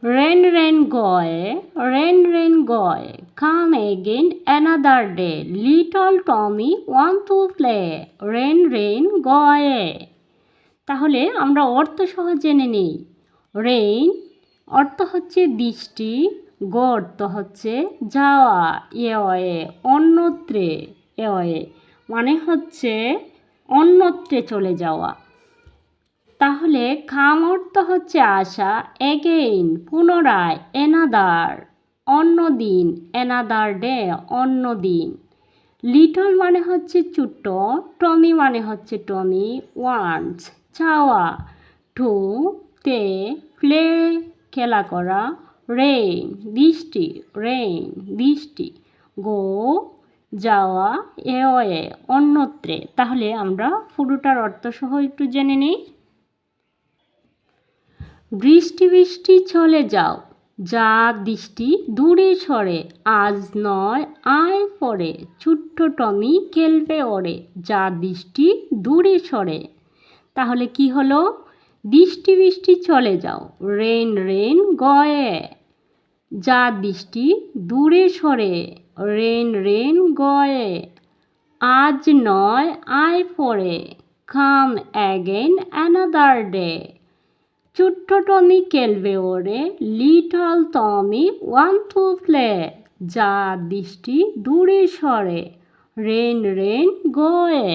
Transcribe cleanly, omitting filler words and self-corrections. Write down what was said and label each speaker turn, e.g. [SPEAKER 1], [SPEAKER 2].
[SPEAKER 1] Rain, rain, go, come again another day. Little Tommy want to play. Rain, rain, go away. তাহলে আমরা অর্থ সহ জেনে নিই। রেইন অর্থ হচ্ছে বৃষ্টি, গো অর্থ হচ্ছে যাওয়া, এওয়ে অন্যত্রে, এওয়ে মানে হচ্ছে অন্যত্রে চলে যাওয়া। তাহলে কাম অর্থ হচ্ছে আসা, এগেইন পুনরায়, এনাদার অন্যদিন, এনাদার ডে অন্যদিন। লিটল মানে হচ্ছে ছোট্ট, টমি মানে হচ্ছে টমি, ওয়ান্টস চাওয়া, টু তে প্লে খেলা করা, রেইন বৃষ্টি, রেইন বৃষ্টি, গো যাওয়া, এওয়ে অন্যত্রে। তাহলে আমরা পুরোটার অর্থ সহ একটু জেনে নিই। বৃষ্টি বৃষ্টি চলে যাও, যা দৃষ্টি দূরে সরে, আজ নয় আয় পরে, ছোট্ট টমি খেলবে ওরে, যা দৃষ্টি দূরে সরে। তাহলে কি হলো? বৃষ্টি বৃষ্টি চলে যাও, রেন রেন গয়ে, যা দৃষ্টি দূরে সরে, রেন রেন গয়ে, আজ নয় আয় পরে, কাম অ্যাগেন অ্যানাদার ডে, ছোট্ট টমি খেলবে ওরে, little Tommy want to play, যা দৃষ্টি দূরে সরে, রেন রেন গোয়ে।